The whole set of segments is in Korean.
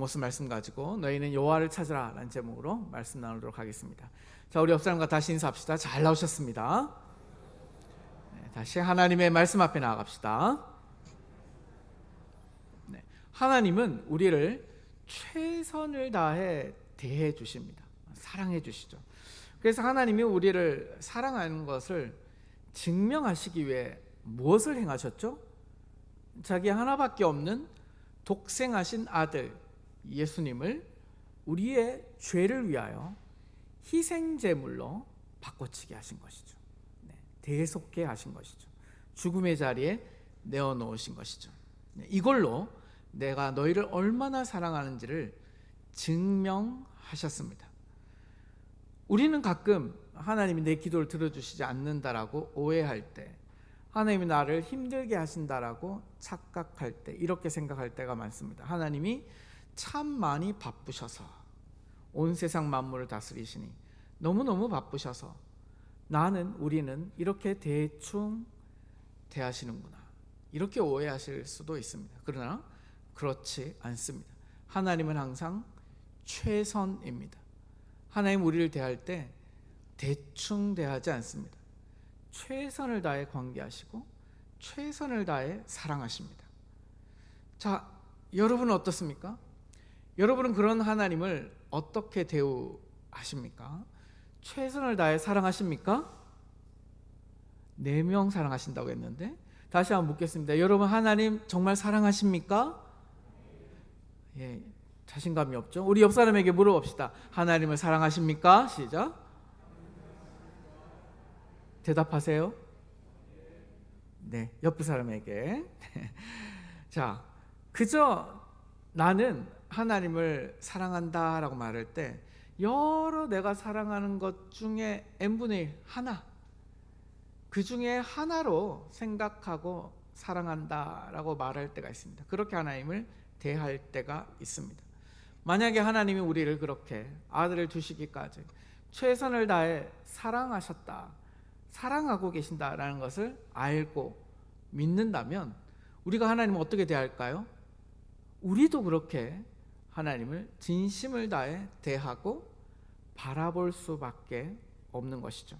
모습 말씀 가지고 너희는 여호와를 찾으라 라는 제목으로 말씀 나누도록 하겠습니다. 자, 우리 옆 사람과 다시 인사합시다. 잘 나오셨습니다. 다시 하나님의 말씀 앞에 나아갑시다. 하나님은 우리를 최선을 다해 대해 주십니다. 사랑해 주시죠. 그래서 하나님이 우리를 사랑하는 것을 증명하시기 위해 무엇을 행하셨죠? 자기 하나밖에 없는 독생하신 아들 예수님을 우리의 죄를 위하여 희생제물로 바꿔치게 하신 것이죠. 대속케 하신 것이죠. 죽음의 자리에 내어놓으신 것이죠. 이걸로 내가 너희를 얼마나 사랑하는지를 증명하셨습니다. 우리는 가끔 하나님이 내 기도를 들어주시지 않는다라고 오해할 때, 하나님이 나를 힘들게 하신다라고 착각할 때, 이렇게 생각할 때가 많습니다. 하나님이 참 많이 바쁘셔서, 온 세상 만물을 다스리시니 너무너무 바쁘셔서 우리는 이렇게 대충 대하시는구나, 이렇게 오해하실 수도 있습니다. 그러나 그렇지 않습니다. 하나님은 항상 최선입니다. 하나님 우리를 대할 때 대충 대하지 않습니다. 최선을 다해 관계하시고 최선을 다해 사랑하십니다. 자, 여러분은 어떻습니까? 여러분은 그런 하나님을 어떻게 대우하십니까? 최선을 다해 사랑하십니까? 4명 사랑하신다고 했는데 다시 한번 묻겠습니다. 여러분 하나님 정말 사랑하십니까? 예, 자신감이 없죠? 우리 옆 사람에게 물어봅시다. 하나님을 사랑하십니까? 시작. 대답하세요. 네, 옆 사람에게. 자, 그저 나는 하나님을 사랑한다라고 말할 때 여러 내가 사랑하는 것 중에 n분의 1 하나, 그 중에 하나로 생각하고 사랑한다라고 말할 때가 있습니다. 그렇게 하나님을 대할 때가 있습니다. 만약에 하나님이 우리를 그렇게 아들을 주시기까지 최선을 다해 사랑하셨다, 사랑하고 계신다라는 것을 알고 믿는다면 우리가 하나님을 어떻게 대할까요? 우리도 그렇게 하나님을 진심을 다해 대하고 바라볼 수밖에 없는 것이죠.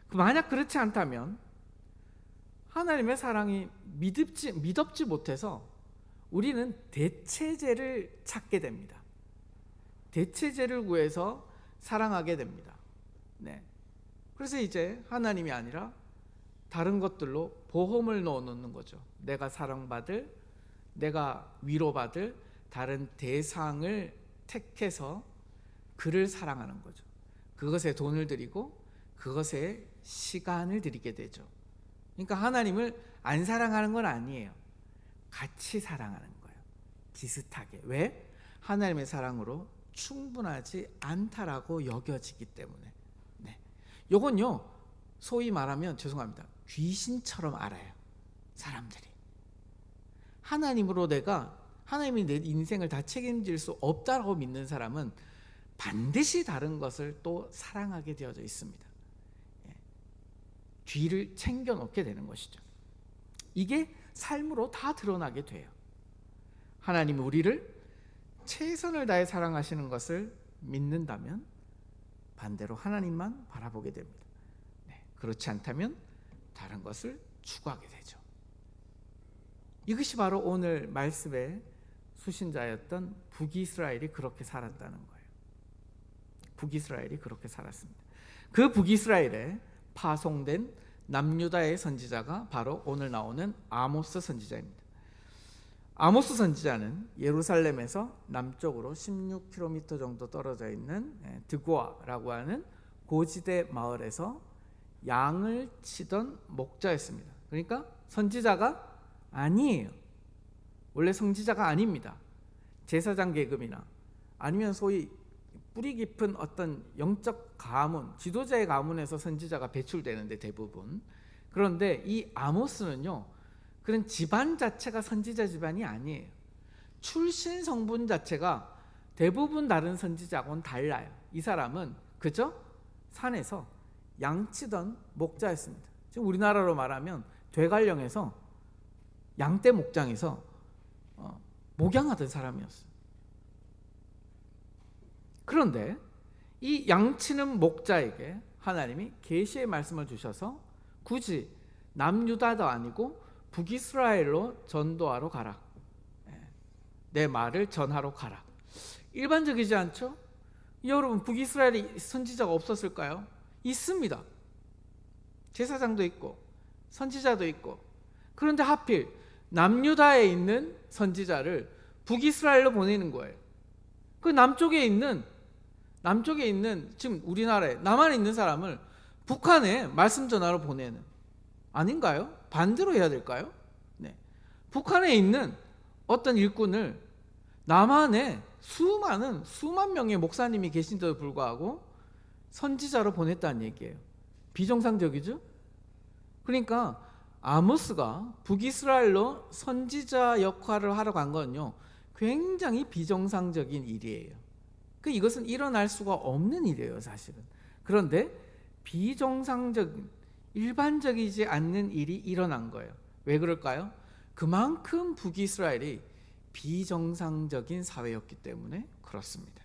만약 그렇지 않다면 하나님의 사랑이 미덥지 못해서 우리는 대체제를 찾게 됩니다. 대체제를 구해서 사랑하게 됩니다. 그래서 이제 하나님이 아니라 다른 것들로 보험을 넣어놓는 거죠. 내가 사랑받을, 내가 위로받을 다른 대상을 택해서 그를 사랑하는 거죠. 그것에 돈을 들이고 그것에 시간을 들이게 되죠. 그러니까 하나님을 안 사랑하는 건 아니에요. 같이 사랑하는 거예요. 비슷하게. 왜? 하나님의 사랑으로 충분하지 않다라고 여겨지기 때문에. 요건요, 소위 말하면 죄송합니다, 귀신처럼 알아요. 사람들이 하나님으로 하나님이 내 인생을 다 책임질 수 없다고 믿는 사람은 반드시 다른 것을 또 사랑하게 되어져 있습니다. 뒤를 챙겨 놓게 되는 것이죠. 이게 삶으로 다 드러나게 돼요. 하나님이 우리를 최선을 다해 사랑하시는 것을 믿는다면 반대로 하나님만 바라보게 됩니다. 그렇지 않다면 다른 것을 추구하게 되죠. 이것이 바로 오늘 말씀의 수신자였던 북이스라엘이 그렇게 살았다는 거예요. 북이스라엘이 그렇게 살았습니다. 그 북이스라엘에 파송된 남유다의 선지자가 바로 오늘 나오는 아모스 선지자입니다. 아모스 선지자는 예루살렘에서 남쪽으로 16km 정도 떨어져 있는 드고아라고 하는 고지대 마을에서 양을 치던 목자였습니다. 그러니까 선지자가 아니에요. 원래 선지자가 아닙니다. 제사장 계급이나 아니면 소위 뿌리 깊은 어떤 영적 가문, 지도자의 가문에서 선지자가 배출되는데 대부분. 그런데 이 아모스는요, 그런 집안 자체가 선지자 집안이 아니에요. 출신 성분 자체가 대부분 다른 선지자하고는 달라요. 이 사람은 그저 산에서 양치던 목자였습니다. 지금 우리나라로 말하면 되갈령에서 양떼 목장에서 목양하던 사람이었어요. 그런데 이 양치는 목자에게 하나님이 계시의 말씀을 주셔서 굳이 남유다도 아니고 북이스라엘로 전도하러 가라. 내 말을 전하러 가라. 일반적이지 않죠? 여러분, 북이스라엘에 선지자가 없었을까요? 있습니다. 제사장도 있고 선지자도 있고. 그런데 하필 남유다에 있는 선지자를 북이스라엘로 보내는 거예요. 그 남쪽에 있는 지금 우리나라에 남한에 있는 사람을 북한에 말씀 전하러 보내는, 아닌가요? 반대로 해야 될까요? 네. 북한에 있는 어떤 일꾼을 남한에 수만 명의 목사님이 계신데도 불구하고 선지자로 보냈다는 얘기예요. 비정상적이죠? 그러니까 아모스가 북이스라엘로 선지자 역할을 하러 간 건요, 굉장히 비정상적인 일이에요. 이것은 일어날 수가 없는 일이에요, 사실은. 그런데 비정상적인, 일반적이지 않는 일이 일어난 거예요. 왜 그럴까요? 그만큼 북이스라엘이 비정상적인 사회였기 때문에 그렇습니다.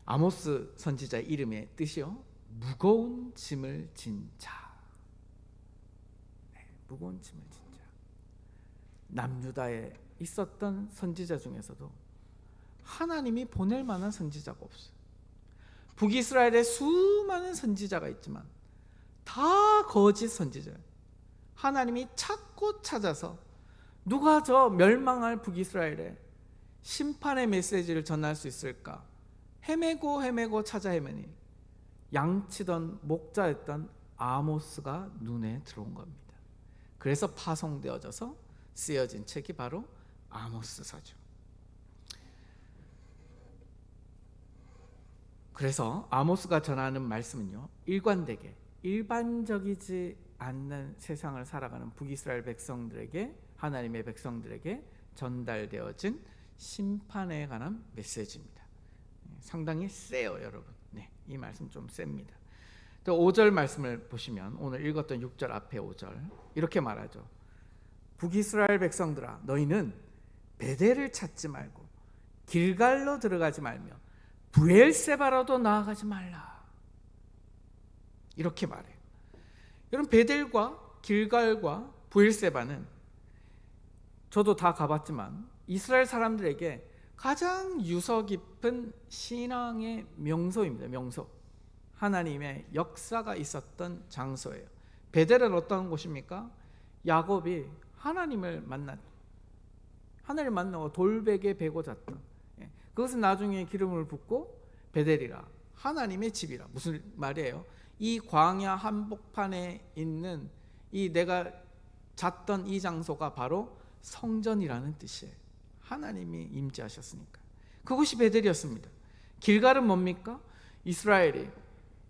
아모스 선지자의 이름의 뜻이요, 무거운 짐을 진 자. 네, 무거운 짐을 진 자. 남유다에 있었던 선지자 중에서도 하나님이 보낼 만한 선지자가 없어요. 북이스라엘에 수많은 선지자가 있지만 다 거짓 선지자예요. 하나님이 찾고 찾아서 누가 저 멸망할 북이스라엘에 심판의 메시지를 전할 수 있을까 헤매고 찾아 헤매니 양치던 목자였던 아모스가 눈에 들어온 겁니다. 그래서 파송되어져서 쓰여진 책이 바로 아모스서죠. 그래서 아모스가 전하는 말씀은요, 일관되게 일반적이지 않는 세상을 살아가는 북이스라엘 백성들에게, 하나님의 백성들에게 전달되어진 심판에 관한 메시지입니다. 상당히 세요, 여러분. 네, 이 말씀 좀 셉니다. 또 5절 말씀을 보시면 오늘 읽었던 6절 앞에 5절 이렇게 말하죠. 북이스라엘 백성들아, 너희는 베델을 찾지 말고 길갈로 들어가지 말며 브엘세바로도 나아가지 말라. 이렇게 말해요. 여러분, 베델과 길갈과 브엘세바는 저도 다 가봤지만 이스라엘 사람들에게 가장 유서 깊은 신앙의 명소입니다. 명소. 하나님의 역사가 있었던 장소예요. 베델은 어떤 곳입니까? 야곱이 하나님을 만나고 돌베개 베고 잤던, 그것은 나중에 기름을 붓고 베델이라, 하나님의 집이라. 무슨 말이에요? 이 광야 한복판에 있는 이 내가 잤던 이 장소가 바로 성전이라는 뜻이에요. 하나님이 임재하셨으니까. 그곳이 베델이었습니다. 길갈은 뭡니까? 이스라엘이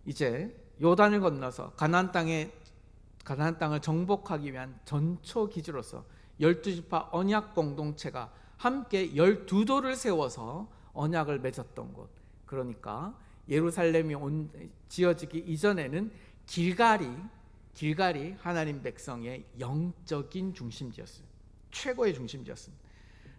이제 요단을 건너서 가나안 땅을 정복하기 위한 전초 기지로서 12지파 언약 공동체가 함께 12도를 세워서 언약을 맺었던 곳. 그러니까 예루살렘이 지어지기 이전에는 길갈이 하나님 백성의 영적인 중심지였어요. 최고의 중심지였습니다.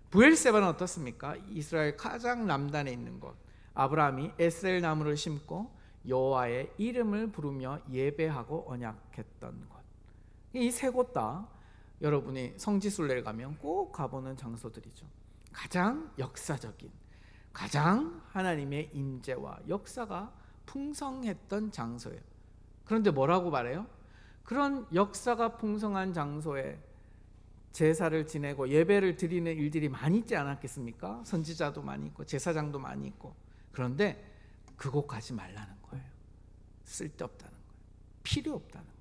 브엘세바는 어떻습니까? 이스라엘 가장 남단에 있는 곳. 아브라함이 에스엘 나무를 심고 여호와의 이름을 부르며 예배하고 언약했던 곳. 이 세 곳 다 여러분이 성지순례를 가면 꼭 가보는 장소들이죠. 가장 역사적인, 가장 하나님의 임재와 역사가 풍성했던 장소예요. 그런데 뭐라고 말해요? 그런 역사가 풍성한 장소에 제사를 지내고 예배를 드리는 일들이 많이 있지 않았겠습니까? 선지자도 많이 있고 제사장도 많이 있고. 그런데 그곳 가지 말라는 거예요. 쓸데없다는 거예요. 필요 없다는 거예요.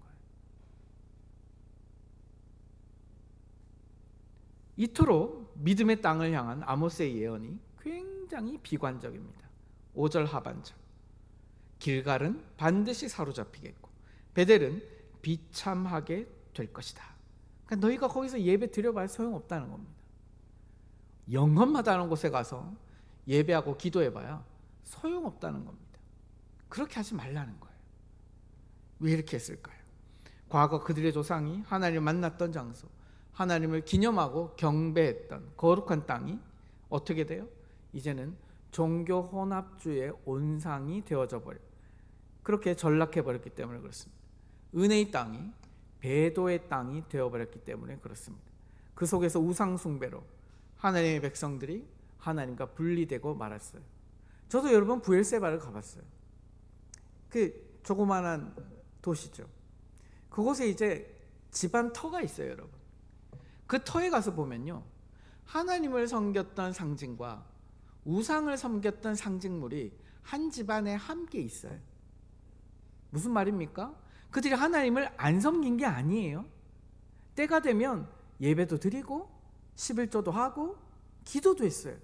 이토록 믿음의 땅을 향한 아모스의 예언이 굉장히 비관적입니다. 5절 하반절. 길갈은 반드시 사로잡히겠고 베델은 비참하게 될 것이다. 그러니까 너희가 거기서 예배 드려봐야 소용없다는 겁니다. 영험하다는 곳에 가서 예배하고 기도해봐야 소용없다는 겁니다. 그렇게 하지 말라는 거예요. 왜 이렇게 했을까요? 과거 그들의 조상이 하나님을 만났던 장소, 하나님을 기념하고 경배했던 거룩한 땅이 어떻게 돼요? 이제는 종교 혼합주의의 온상이 되어져 버려. 그렇게 전락해 버렸기 때문에 그렇습니다. 은혜의 땅이 배도의 땅이 되어 버렸기 때문에 그렇습니다. 그 속에서 우상 숭배로 하나님의 백성들이 하나님과 분리되고 말았어요. 저도 여러분 부엘세바를 가봤어요. 그 조그만한 도시죠. 그곳에 이제 집안 터가 있어요, 여러분. 그 터에 가서 보면요, 하나님을 섬겼던 상징과 우상을 섬겼던 상징물이 한 집안에 함께 있어요. 무슨 말입니까? 그들이 하나님을 안 섬긴 게 아니에요. 때가 되면 예배도 드리고 11조도 하고 기도도 했어요.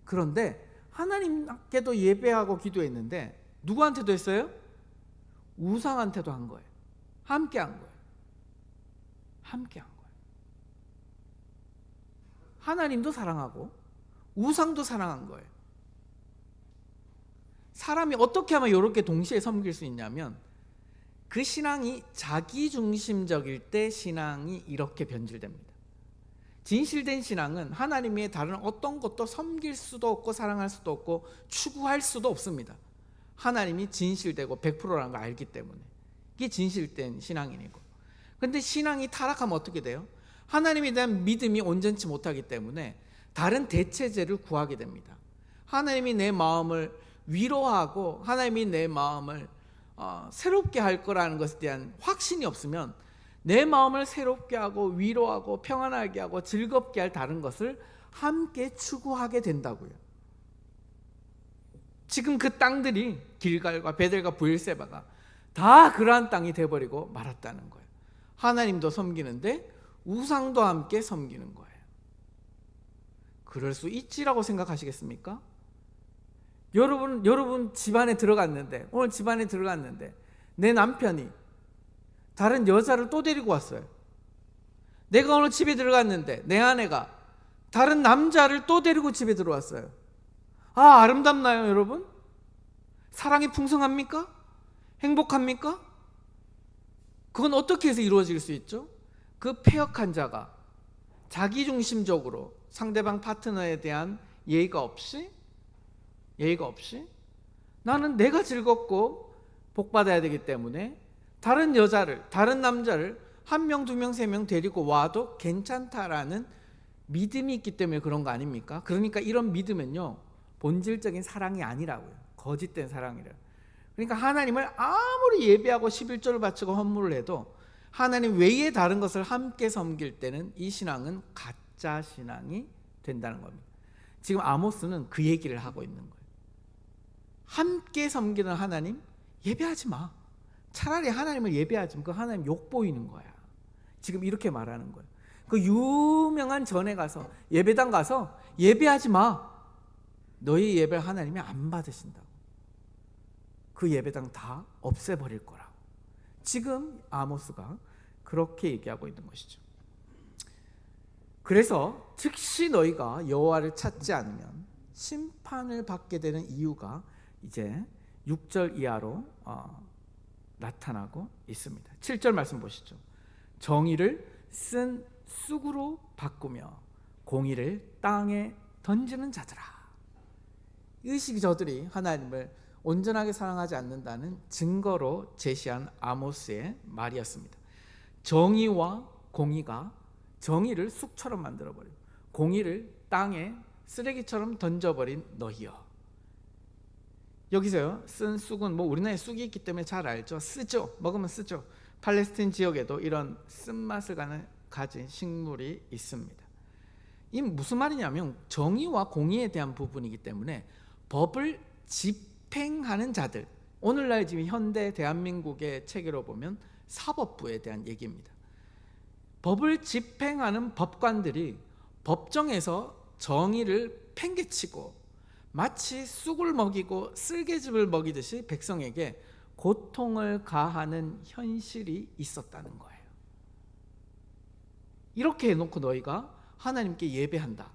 그런데 하나님께도 예배하고 기도했는데 누구한테도 했어요? 우상한테도 한 거예요. 함께 한 거예요. 함께 한 거예요. 하나님도 사랑하고 우상도 사랑한 거예요. 사람이 어떻게 하면 이렇게 동시에 섬길 수 있냐면, 그 신앙이 자기중심적일 때 신앙이 이렇게 변질됩니다. 진실된 신앙은 하나님의 다른 어떤 것도 섬길 수도 없고 사랑할 수도 없고 추구할 수도 없습니다. 하나님이 진실되고 100%라는 걸 알기 때문에. 이게 진실된 신앙인이고. 그런데 신앙이 타락하면 어떻게 돼요? 하나님에 대한 믿음이 온전치 못하기 때문에 다른 대체제를 구하게 됩니다. 하나님이 내 마음을 위로하고 하나님이 내 마음을 새롭게 할 거라는 것에 대한 확신이 없으면 내 마음을 새롭게 하고 위로하고 평안하게 하고 즐겁게 할 다른 것을 함께 추구하게 된다고요. 지금 그 땅들이 길갈과 베델과 부엘세바가 다 그러한 땅이 돼버리고 말았다는 거예요. 하나님도 섬기는데 우상도 함께 섬기는 거예요. 그럴 수 있지라고 생각하시겠습니까? 여러분 집안에 들어갔는데, 오늘 집안에 들어갔는데 내 남편이 다른 여자를 또 데리고 왔어요. 내가 오늘 집에 들어갔는데 내 아내가 다른 남자를 또 데리고 집에 들어왔어요. 아름답나요, 여러분? 사랑이 풍성합니까? 행복합니까? 그건 어떻게 해서 이루어질 수 있죠? 그 패역한 자가 자기중심적으로 상대방 파트너에 대한 예의가 없이 나는 내가 즐겁고 복받아야 되기 때문에 다른 여자를, 다른 남자를 1명, 2명, 3명 데리고 와도 괜찮다라는 믿음이 있기 때문에 그런 거 아닙니까? 그러니까 이런 믿음은요, 본질적인 사랑이 아니라고요. 거짓된 사랑이래요. 그러니까 하나님을 아무리 예배하고 11조를 바치고 헌물을 해도 하나님 외에 다른 것을 함께 섬길 때는 이 신앙은 가짜 신앙이 된다는 겁니다. 지금 아모스는 그 얘기를 하고 있는 거예요. 함께 섬기는 하나님 예배하지 마. 차라리 하나님을 예배하지 마. 그 하나님 욕 보이는 거야. 지금 이렇게 말하는 거예요. 그 유명한 전에 가서 예배당 가서 예배하지 마. 너희 예배를 하나님이 안 받으신다고. 그 예배당 다 없애버릴 거라고. 지금 아모스가 그렇게 얘기하고 있는 것이죠. 그래서 즉시 너희가 여호와를 찾지 않으면 심판을 받게 되는 이유가 이제 6절 이하로 나타나고 있습니다. 7절 말씀 보시죠. 정의를 쓴 쑥으로 바꾸며 공의를 땅에 던지는 자들아. 이것이 저들이 하나님을 온전하게 사랑하지 않는다는 증거로 제시한 아모스의 말이었습니다. 정의와 공의가 정의를 쑥처럼 만들어버리고 공의를 땅에 쓰레기처럼 던져버린 너희여. 여기서요, 쓴 쑥은 우리나라에 쑥이 있기 때문에 잘 알죠. 쓰죠. 먹으면 쓰죠. 팔레스틴 지역에도 이런 쓴맛을 가진 식물이 있습니다. 이 무슨 말이냐면 정의와 공의에 대한 부분이기 때문에 법을 집행하는 자들, 오늘날 지금 현대 대한민국의 체계로 보면 사법부에 대한 얘기입니다. 법을 집행하는 법관들이 법정에서 정의를 팽개치고 마치 쑥을 먹이고 쓸개즙을 먹이듯이 백성에게 고통을 가하는 현실이 있었다는 거예요. 이렇게 해놓고 너희가 하나님께 예배한다.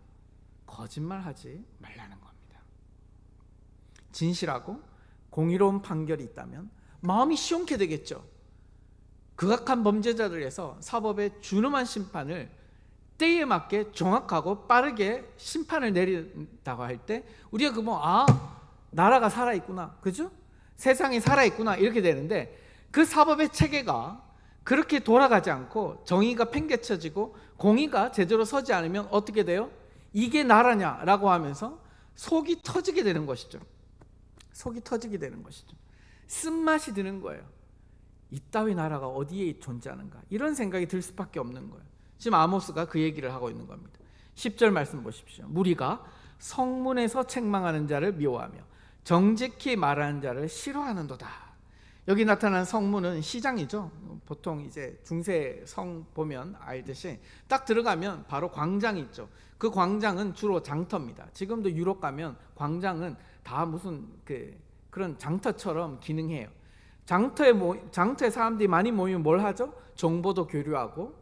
거짓말하지 말라는 겁니다. 진실하고 공의로운 판결이 있다면 마음이 시원케 되겠죠. 극악한 범죄자들에서 사법의 준엄한 심판을 때에 맞게 정확하고 빠르게 심판을 내린다고 할 때 우리가 나라가 살아있구나, 그죠? 세상이 살아있구나 이렇게 되는데, 그 사법의 체계가 그렇게 돌아가지 않고 정의가 팽개쳐지고 공의가 제대로 서지 않으면 어떻게 돼요? 이게 나라냐라고 하면서 속이 터지게 되는 것이죠. 속이 터지게 되는 것이죠. 쓴맛이 드는 거예요. 이따위 나라가 어디에 존재하는가, 이런 생각이 들 수밖에 없는 거예요. 지금 아모스가 그 얘기를 하고 있는 겁니다. 10절 말씀 보십시오. 무리가 성문에서 책망하는 자를 미워하며 정직히 말하는 자를 싫어하는도다. 여기 나타난 성문은 시장이죠. 보통 이제 중세 성 보면 알듯이 딱 들어가면 바로 광장이 있죠. 그 광장은 주로 장터입니다. 지금도 유럽 가면 광장은 다 무슨 그런 장터처럼 기능해요. 장터에 사람들이 많이 모이면 뭘 하죠? 정보도 교류하고,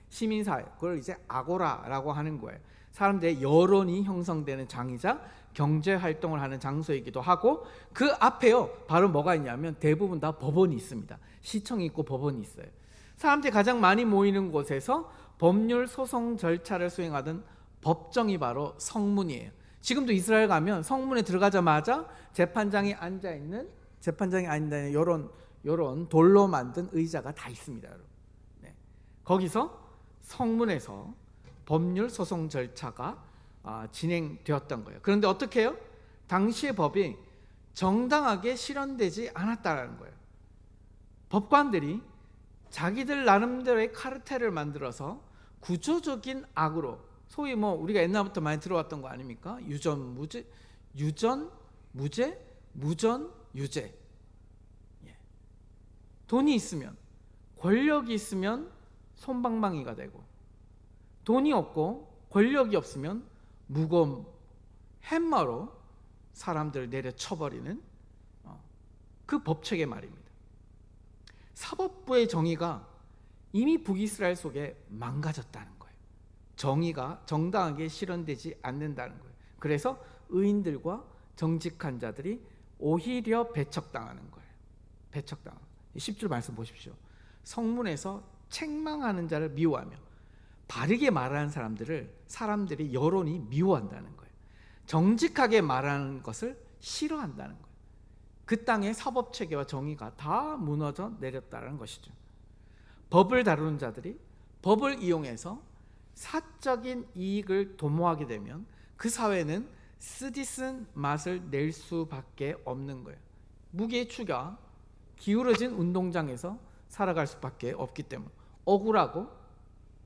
시민사회, 그걸 이제 아고라라고 하는 거예요. 사람들의 여론이 형성되는 장이자 경제활동을 하는 장소이기도 하고, 그 앞에요 바로 뭐가 있냐면 대부분 다 법원이 있습니다. 시청이 있고 법원이 있어요. 사람들이 가장 많이 모이는 곳에서 법률 소송 절차를 수행하던 법정이 바로 성문이에요. 지금도 이스라엘 가면 성문에 들어가자마자 재판장이 앉아있는 요런 돌로 만든 의자가 다 있습니다, 여러분. 거기서 성문에서 법률 소송 절차가 진행되었던 거예요. 그런데 어떻게 해요? 당시의 법이 정당하게 실현되지 않았다는 거예요. 법관들이 자기들 나름대로의 카르텔을 만들어서 구조적인 악으로, 소위 우리가 옛날부터 많이 들어왔던 거 아닙니까? 유전 무죄, 무전 유죄. 돈이 있으면, 권력이 있으면 솜방망이가 되고, 돈이 없고 권력이 없으면 무거운 햄머로 사람들을 내려쳐버리는 그 법체계 말입니다. 사법부의 정의가 이미 북이스라엘 속에 망가졌다는 거예요. 정의가 정당하게 실현되지 않는다는 거예요. 그래서 의인들과 정직한 자들이 오히려 배척당하는 거예요. 배척당하는. 10절 말씀 보십시오. 성문에서 책망하는 자를 미워하며, 바르게 말하는 사람들이 여론이 미워한다는 거예요. 정직하게 말하는 것을 싫어한다는 거예요. 그 땅의 사법체계와 정의가 다 무너져 내렸다는 것이죠. 법을 다루는 자들이 법을 이용해서 사적인 이익을 도모하게 되면 그 사회는 쓰디쓴 맛을 낼 수밖에 없는 거예요. 무게의 추가 기울어진 운동장에서 살아갈 수밖에 없기 때문에 억울하고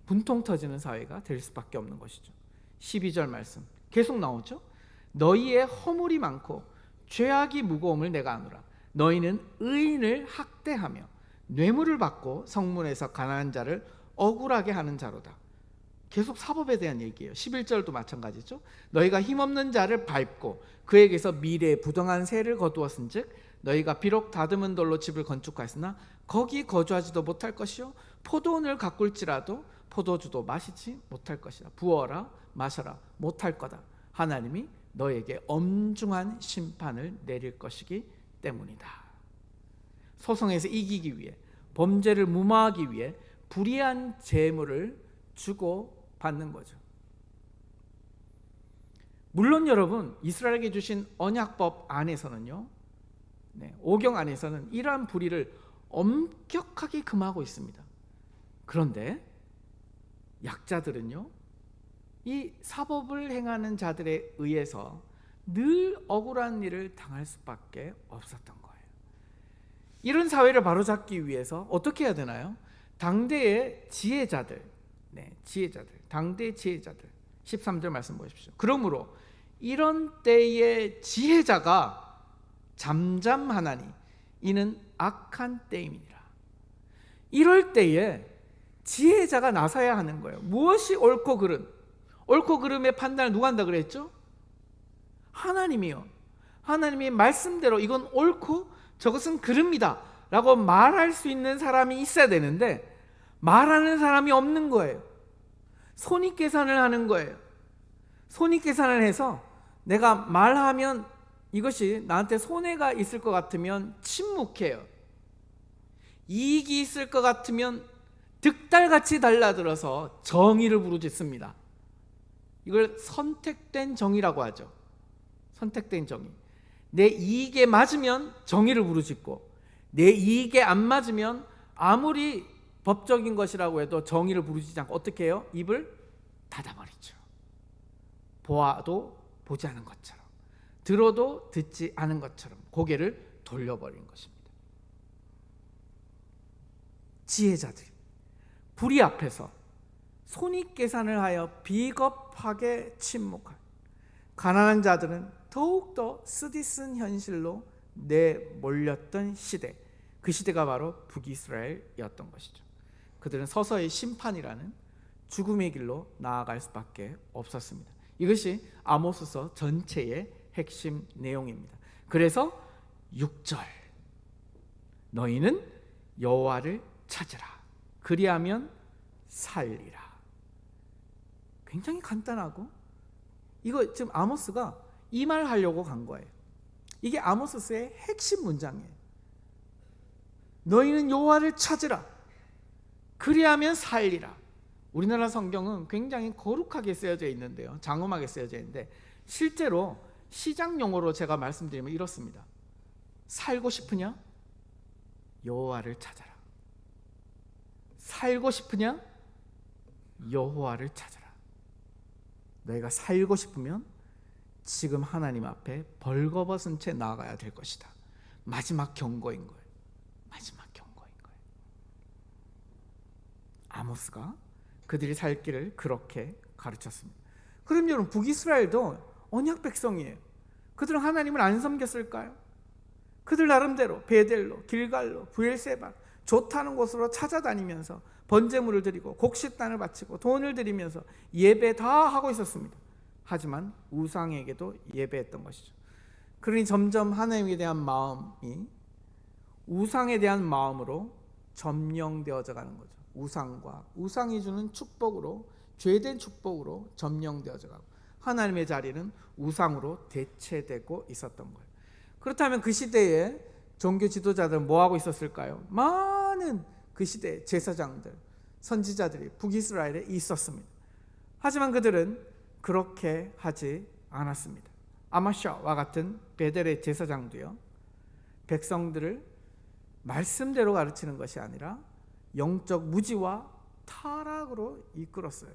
분통 터지는 사회가 될 수밖에 없는 것이죠. 12절 말씀 계속 나오죠. 너희의 허물이 많고 죄악이 무거움을 내가 아노라. 너희는 의인을 학대하며 뇌물을 받고 성문에서 가난한 자를 억울하게 하는 자로다. 계속 사법에 대한 얘기예요. 11절도 마찬가지죠. 너희가 힘없는 자를 밟고 그에게서 미래의 부정한 세를 거두었은즉 너희가 비록 다듬은 돌로 집을 건축하였으나 거기 거주하지도 못할 것이요 포도원을 가꿀지라도 포도주도 마시지 못할 것이다. 부어라 마셔라 못할 거다. 하나님이 너에게 엄중한 심판을 내릴 것이기 때문이다. 소송에서 이기기 위해, 범죄를 무마하기 위해 불의한 재물을 주고 받는 거죠. 물론 여러분, 이스라엘에게 주신 언약법 안에서는요, 오경 안에서는 이러한 불의를 엄격하게 금하고 있습니다. 그런데 약자들은요, 이 사법을 행하는 자들에 의해서 늘 억울한 일을 당할 수밖에 없었던 거예요. 이런 사회를 바로잡기 위해서 어떻게 해야 되나요? 당대의 지혜자들, 당대의 지혜자들 13절 말씀 보십시오. 그러므로 이런 때의 지혜자가 잠잠하나니 이는 악한 때임이니라. 이럴 때에 지혜자가 나서야 하는 거예요. 무엇이 옳고 그름? 옳고 그름의 판단을 누가 한다 그랬죠? 하나님이요. 하나님이 말씀대로 이건 옳고 저것은 그릅니다 라고 말할 수 있는 사람이 있어야 되는데 말하는 사람이 없는 거예요. 손익계산을 하는 거예요. 손익계산을 해서 내가 말하면 이것이 나한테 손해가 있을 것 같으면 침묵해요. 이익이 있을 것 같으면 득달같이 달라들어서 정의를 부르짖습니다. 이걸 선택된 정의라고 하죠. 선택된 정의. 내 이익에 맞으면 정의를 부르짖고, 내 이익에 안 맞으면 아무리 법적인 것이라고 해도 정의를 부르짖지 않고 어떻게 해요? 입을 닫아버리죠. 보아도 보지 않은 것처럼, 들어도 듣지 않은 것처럼 고개를 돌려버린 것입니다. 지혜자들이 불의 앞에서 손익계산을 하여 비겁하게 침묵한, 가난한 자들은 더욱더 쓰디쓴 현실로 내몰렸던 시대, 그 시대가 바로 북이스라엘이었던 것이죠. 그들은 서서히 심판이라는 죽음의 길로 나아갈 수밖에 없었습니다. 이것이 아모스서 전체의 핵심 내용입니다. 그래서 6절, 너희는 여호와를 찾으라, 그리하면 살리라. 굉장히 간단하고, 이거 지금 아모스가 이 말 하려고 간 거예요. 이게 아모스의 핵심 문장이에요. 너희는 여호와를 찾으라, 그리하면 살리라. 우리나라 성경은 굉장히 거룩하게 쓰여져 있는데요, 장엄하게 쓰여져 있는데, 실제로 시장 용어로 제가 말씀드리면 이렇습니다. 살고 싶으냐? 여호와를 찾아라. 살고 싶으냐? 여호와를 찾아라. 너희가 살고 싶으면 지금 하나님 앞에 벌거벗은 채 나아가야 될 것이다. 마지막 경고인 거예요. 마지막 경고인 거예요. 아모스가 그들이 살 길을 그렇게 가르쳤습니다. 그럼 여러분, 북이스라엘도 언약 백성이에요. 그들은 하나님을 안 섬겼을까요? 그들 나름대로 베델로, 길갈로, 브엘세바 좋다는 곳으로 찾아다니면서 번제물을 드리고 곡식단을 바치고 돈을 드리면서 예배 다 하고 있었습니다. 하지만 우상에게도 예배했던 것이죠. 그러니 점점 하나님에 대한 마음이 우상에 대한 마음으로 점령되어져 가는 거죠. 우상과 우상이 주는 축복으로, 죄된 축복으로 점령되어져 가고, 하나님의 자리는 우상으로 대체되고 있었던 거예요. 그렇다면 그 시대에 종교 지도자들은 뭐 하고 있었을까요? 많은 그 시대 제사장들, 선지자들이 북이스라엘에 있었습니다. 하지만 그들은 그렇게 하지 않았습니다. 아마샤와 같은 베델의 제사장도요, 백성들을 말씀대로 가르치는 것이 아니라 영적 무지와 타락으로 이끌었어요.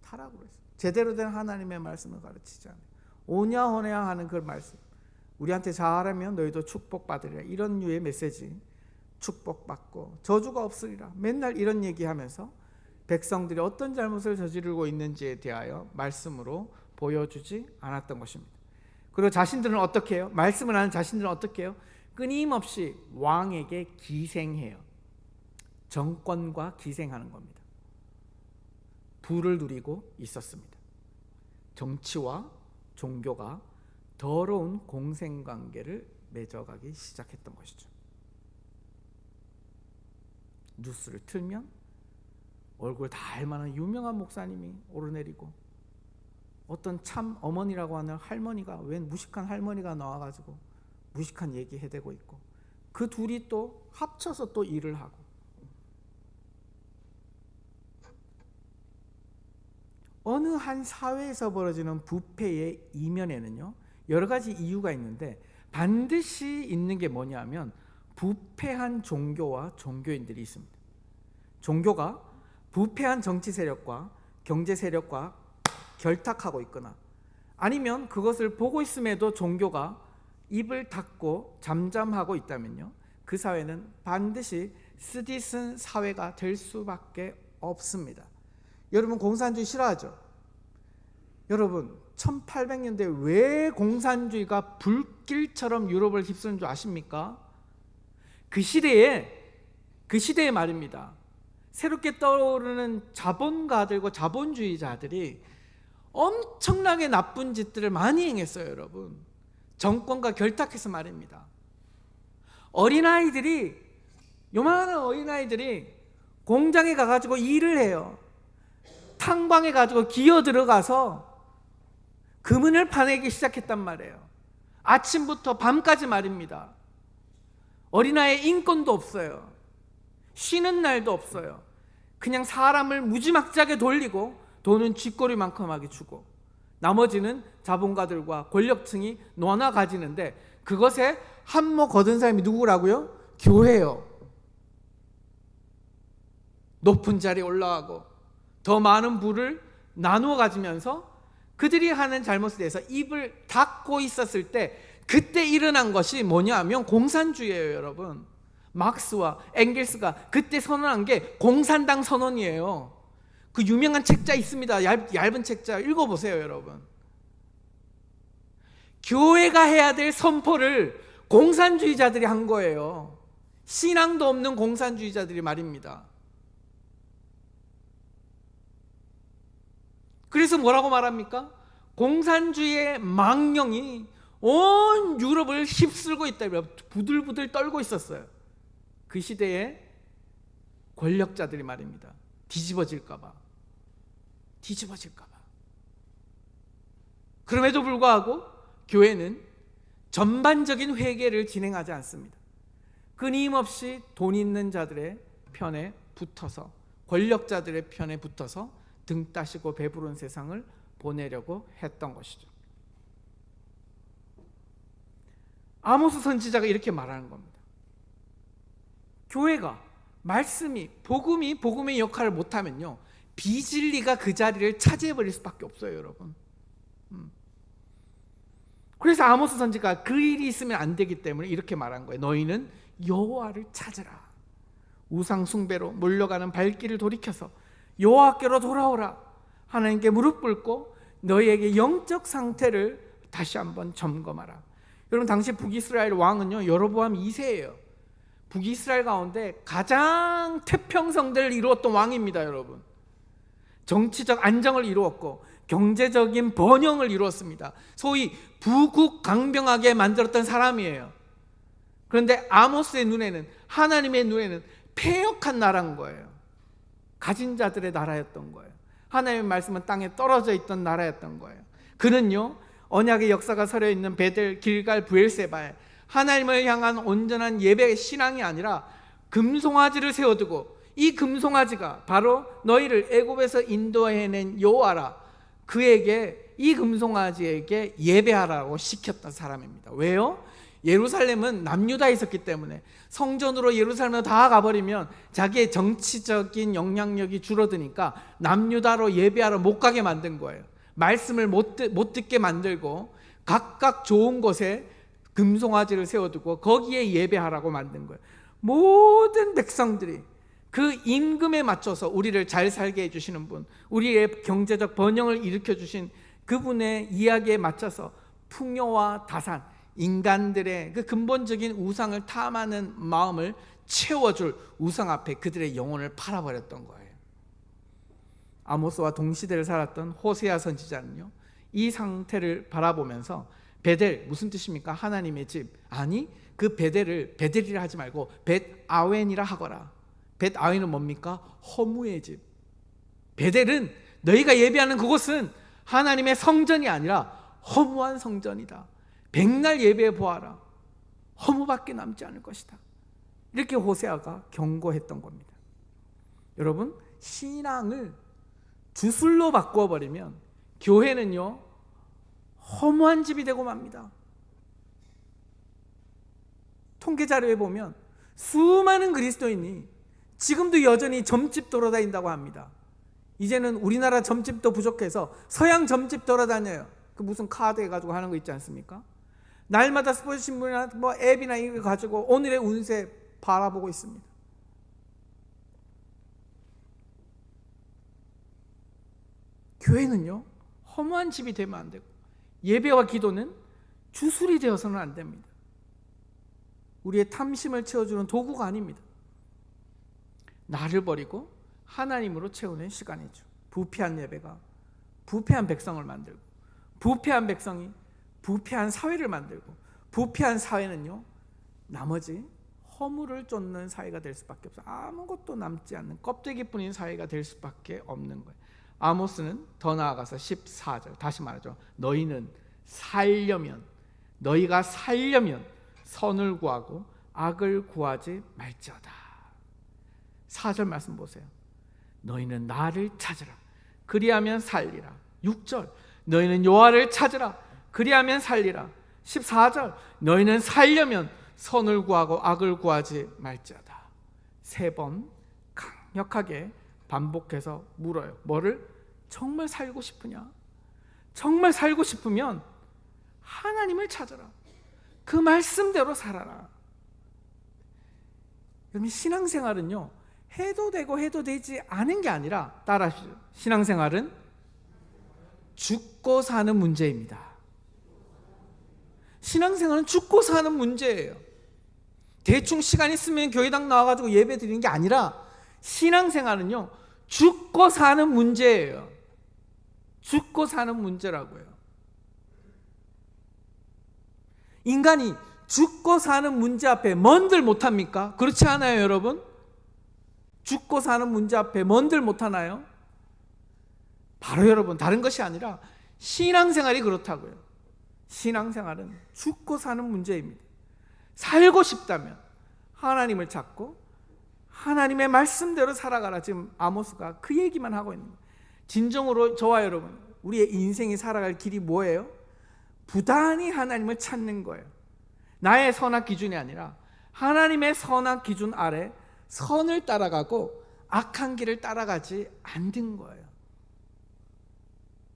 타락으로 했어요. 제대로 된 하나님의 말씀을 가르치지 않아요. 오냐호냐 하는 그 말씀, 우리한테 잘하면 너희도 축복받으리라, 이런 류의 메시지, 축복받고 저주가 없으리라, 맨날 이런 얘기하면서 백성들이 어떤 잘못을 저지르고 있는지에 대하여 말씀으로 보여주지 않았던 것입니다. 그리고 자신들은 어떻게 해요? 말씀을 하는 자신들은 어떻게 해요? 끊임없이 왕에게 기생해요. 정권과 기생하는 겁니다. 부를 누리고 있었습니다. 정치와 종교가 더러운 공생관계를 맺어가기 시작했던 것이죠. 뉴스를 틀면 얼굴 다 알만한 유명한 목사님이 오르내리고, 어떤 참 어머니라고 하는 할머니가, 웬 무식한 할머니가 나와가지고 무식한 얘기 해대고 있고, 그 둘이 또 합쳐서 또 일을 하고, 어느 한 사회에서 벌어지는 부패의 이면에는요, 여러 가지 이유가 있는데 반드시 있는 게 뭐냐면 부패한 종교와 종교인들이 있습니다. 종교가 부패한 정치 세력과 경제 세력과 결탁하고 있거나, 아니면 그것을 보고 있음에도 종교가 입을 닫고 잠잠하고 있다면요, 그 사회는 반드시 쓰디쓴 사회가 될 수밖에 없습니다. 여러분, 공산주의 싫어하죠? 여러분, 1800년대 왜 공산주의가 불길처럼 유럽을 휩쓰는 줄 아십니까? 그 시대에 말입니다. 새롭게 떠오르는 자본가들과 자본주의자들이 엄청나게 나쁜 짓들을 많이 행했어요. 여러분, 정권과 결탁해서 말입니다. 요만한 어린아이들이 공장에 가가지고 일을 해요. 탕방에 가지고 기어 들어가서 금은을 파내기 시작했단 말이에요. 아침부터 밤까지 말입니다. 어린아이의 인권도 없어요. 쉬는 날도 없어요. 그냥 사람을 무지막지하게 돌리고 돈은 쥐꼬리만큼하게 주고 나머지는 자본가들과 권력층이 논아 가지는데 그것에 한몫 거둔 사람이 누구라고요? 교회요. 높은 자리에 올라가고 더 많은 부를 나누어 가지면서 그들이 하는 잘못에 대해서 입을 닫고 있었을 때 그때 일어난 것이 뭐냐면 공산주의예요, 여러분. 막스와 엥겔스가 그때 선언한 게 공산당 선언이에요. 그 유명한 책자 있습니다. 얇은 책자 읽어보세요, 여러분. 교회가 해야 될 선포를 공산주의자들이 한 거예요. 신앙도 없는 공산주의자들이 말입니다. 그래서 뭐라고 말합니까? 공산주의의 망령이 온 유럽을 휩쓸고 있다. 부들부들 떨고 있었어요. 그 시대에 권력자들이 말입니다. 뒤집어질까 봐. 그럼에도 불구하고 교회는 전반적인 회개를 진행하지 않습니다. 끊임없이 돈 있는 자들의 편에 붙어서, 권력자들의 편에 붙어서 등 따시고 배부른 세상을 보내려고 했던 것이죠. 아모스 선지자가 이렇게 말하는 겁니다. 교회가, 말씀이, 복음의 역할을 못하면요, 비진리가 그 자리를 차지해버릴 수밖에 없어요, 여러분. 그래서 아모스 선지가 그 일이 있으면 안 되기 때문에 이렇게 말한 거예요. 너희는 여호와를 찾으라. 우상 숭배로 몰려가는 발길을 돌이켜서 여호와께로 돌아오라. 하나님께 무릎 꿇고 너희에게 영적 상태를 다시 한번 점검하라. 여러분, 당시 북이스라엘 왕은요, 여로보암 2세예요. 북이스라엘 가운데 가장 태평성대를 이루었던 왕입니다, 여러분. 정치적 안정을 이루었고 경제적인 번영을 이루었습니다. 소위 부국강병하게 만들었던 사람이에요. 그런데 아모스의 눈에는, 하나님의 눈에는 패역한 나라인 거예요. 가진 자들의 나라였던 거예요. 하나님의 말씀은 땅에 떨어져 있던 나라였던 거예요. 그는요, 언약의 역사가 서려 있는 베델, 길갈, 브엘세바에 하나님을 향한 온전한 예배 신앙이 아니라 금송아지를 세워두고, 이 금송아지가 바로 너희를 애굽에서 인도해낸 여호와라, 그에게, 이 금송아지에게 예배하라고 시켰던 사람입니다. 왜요? 예루살렘은 남유다에 있었기 때문에 성전으로 예루살렘으로 다 가버리면 자기의 정치적인 영향력이 줄어드니까 남유다로 예배하러 못 가게 만든 거예요. 말씀을 못 듣게 만들고 각각 좋은 곳에 금송아지를 세워두고 거기에 예배하라고 만든 거예요. 모든 백성들이 그 임금에 맞춰서 우리를 잘 살게 해주시는 분, 우리의 경제적 번영을 일으켜주신 그분의 이야기에 맞춰서 풍요와 다산, 인간들의 그 근본적인 우상을 탐하는 마음을 채워줄 우상 앞에 그들의 영혼을 팔아버렸던 거예요. 아모스와 동시대를 살았던 호세아 선지자는요, 이 상태를 바라보면서 베델, 무슨 뜻입니까? 하나님의 집. 아니, 그 베델을 베델이라 하지 말고 벳아웬이라 하거라. 벳아웬은 뭡니까? 허무의 집. 베델은, 너희가 예배하는 그곳은 하나님의 성전이 아니라 허무한 성전이다. 백날 예배해 보아라. 허무밖에 남지 않을 것이다. 이렇게 호세아가 경고했던 겁니다. 여러분, 신앙을 주술로 바꾸어 버리면 교회는요, 허무한 집이 되고 맙니다. 통계 자료에 보면 수많은 그리스도인이 지금도 여전히 점집 돌아다닌다고 합니다. 이제는 우리나라 점집도 부족해서 서양 점집 돌아다녀요. 그 무슨 카드 해가지고 하는 거 있지 않습니까? 날마다 스포츠 신문이나 뭐 앱이나 이거 가지고 오늘의 운세 바라보고 있습니다. 교회는요, 허무한 집이 되면 안 되고 예배와 기도는 주술이 되어서는 안 됩니다. 우리의 탐심을 채워주는 도구가 아닙니다. 나를 버리고 하나님으로 채우는 시간이죠. 부패한 예배가 부패한 백성을 만들고, 부패한 백성이 부패한 사회를 만들고, 부패한 사회는요, 나머지 허물을 쫓는 사회가 될 수밖에 없어요. 아무것도 남지 않는 껍데기뿐인 사회가 될 수밖에 없는 거예요. 아모스는 더 나아가서 14절 다시 말하죠. 너희는 살려면, 너희가 살려면 선을 구하고 악을 구하지 말지어다. 4절 말씀 보세요. 너희는 나를 찾으라 그리하면 살리라. 6절 너희는 여호와를 찾으라 그리하면 살리라. 14절 너희는 살려면 선을 구하고 악을 구하지 말지어다. 3번 강력하게 반복해서 물어요. 뭐를? 정말 살고 싶으냐? 정말 살고 싶으면 하나님을 찾아라. 그 말씀대로 살아라. 여러분, 신앙생활은요 해도 되고 해도 되지 않은 게 아니라, 따라하시죠. 신앙생활은 죽고 사는 문제입니다. 신앙생활은 죽고 사는 문제예요. 대충 시간 있으면 교회당 나와가지고 예배 드리는 게 아니라 신앙생활은요 죽고 사는 문제예요. 죽고 사는 문제라고요. 인간이 죽고 사는 문제 앞에 뭔들 못합니까? 그렇지 않아요, 여러분? 죽고 사는 문제 앞에 뭔들 못하나요? 바로 여러분, 다른 것이 아니라 신앙생활이 그렇다고요. 신앙생활은 죽고 사는 문제입니다. 살고 싶다면 하나님을 찾고 하나님의 말씀대로 살아가라. 지금 아모스가 그 얘기만 하고 있는 거예요. 진정으로 저와 여러분, 우리의 인생이 살아갈 길이 뭐예요? 부단히 하나님을 찾는 거예요. 나의 선악 기준이 아니라 하나님의 선악 기준 아래 선을 따라가고 악한 길을 따라가지 않는 거예요.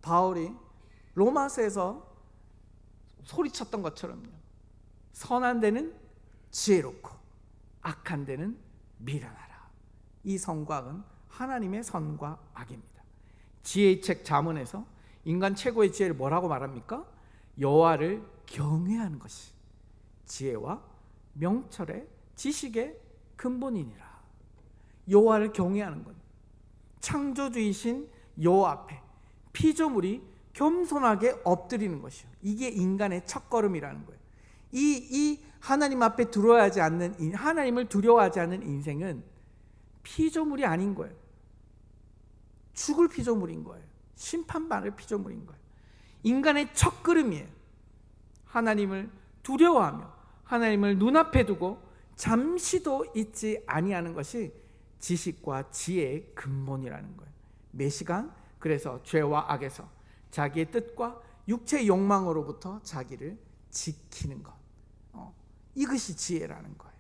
바울이 로마서에서 소리쳤던 것처럼요, 선한 데는 지혜롭고 악한 데는 미련하라. 이 선과 악은 하나님의 선과 악입니다. 지혜의 책 잠언에서 인간 최고의 지혜를 뭐라고 말합니까? 여호와를 경외하는 것이 지혜와 명철의 지식의 근본이니라. 여호와를 경외하는 것, 창조주이신 여호와 앞에 피조물이 겸손하게 엎드리는 것이요, 이게 인간의 첫걸음이라는 거예요. 이 하나님 앞에 두려워하지 않는, 하나님을 두려워하지 않는 인생은 피조물이 아닌 거예요. 죽을 피조물인 거예요. 심판받을 피조물인 거예요. 인간의 첫걸음이에요. 하나님을 두려워하며 하나님을 눈앞에 두고 잠시도 잊지 아니하는 것이 지식과 지혜의 근본이라는 거예요. 매시간 그래서 죄와 악에서 자기의 뜻과 육체의 욕망으로부터 자기를 지키는 것, 이것이 지혜라는 거예요.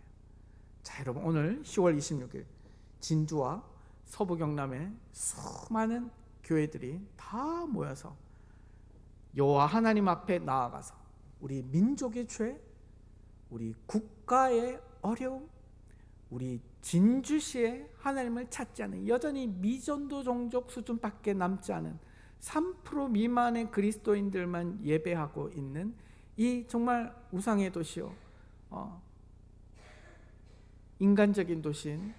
자, 여러분, 오늘 10월 26일 진주와 서부 경남의 수많은 교회들이 다 모여서 여호와 하나님 앞에 나아가서 우리 민족의 죄, 우리 국가의 어려움, 우리 진주시의 하나님을 찾지 않는, 여전히 미전도 종족 수준밖에 남지 않은 3% 미만의 그리스도인들만 예배하고 있는 이 정말 우상의 도시요, 인간적인 도시인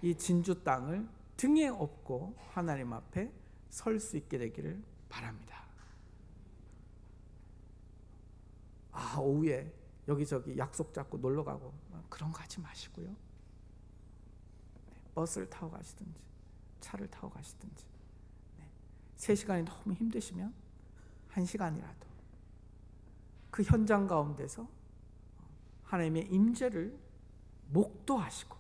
이 진주 땅을 등에 업고 하나님 앞에 설 수 있게 되기를 바랍니다. 오후에 여기저기 약속 잡고 놀러 가고 그런 거 하지 마시고요. 버스를 타고 가시든지 차를 타고 가시든지, 3시간이 너무 힘드시면 1시간이라도 그 현장 가운데서 하나님의 임재를 목도하시고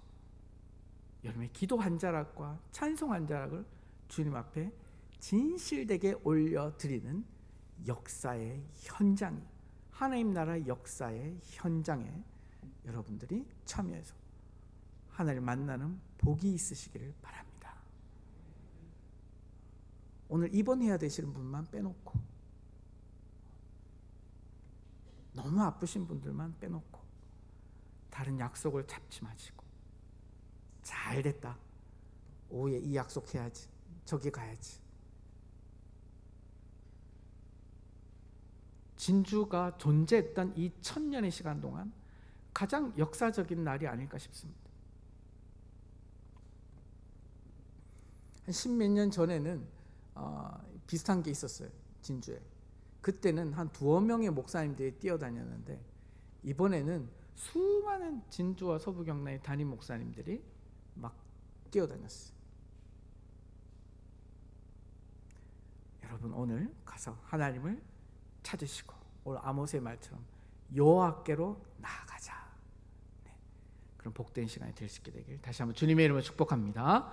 여러분의 기도 한 자락과 찬송 한 자락을 주님 앞에 진실되게 올려드리는 역사의 현장, 하나님 나라 역사의 현장에 여러분들이 참여해서 하나님을 만나는 복이 있으시기를 바랍니다. 오늘 입원해야 되시는 분만 빼놓고, 너무 아프신 분들만 빼놓고 다른 약속을 잡지 마시고, 잘됐다, 오후에 이 약속해야지, 저기 가야지. 진주가 존재했던 이 1000년의 시간 동안 가장 역사적인 날이 아닐까 싶습니다. 한 10몇 년 전에는 비슷한 게 있었어요, 진주에. 그때는 한 2-3명의 목사님들이 뛰어다녔는데, 이번에는 수많은 진주와 서부 경남의 담임 목사님들이 막 뛰어다녔어요. 여러분, 오늘 가서 하나님을 찾으시고 오늘 아모스의 말처럼 여호와께로 나아가자. 그런 복된 시간이 될 수 있게 되길 다시 한번 주님의 이름으로 축복합니다.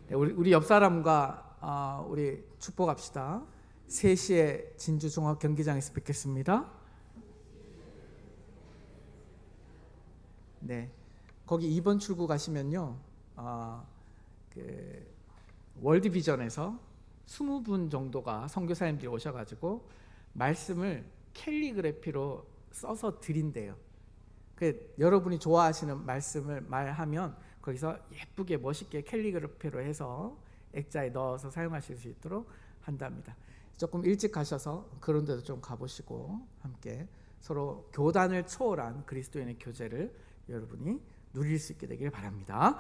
네, 우리 옆 사람과 우리 축복합시다. 3시에 진주 종합 경기장에서 뵙겠습니다. 네, 거기 2번 출구 가시면요, 그 월드비전에서 20분 정도가 선교사님들이 오셔가지고 말씀을 캘리그래피로 써서 드린대요. 여러분이 좋아하시는 말씀을 말하면 거기서 예쁘게 멋있게 캘리그래피로 해서 액자에 넣어서 사용하실 수 있도록 한답니다. 조금 일찍 가셔서 그런 데도 좀 가보시고 함께 서로 교단을 초월한 그리스도인의 교제를 여러분이 누릴 수 있게 되길 바랍니다.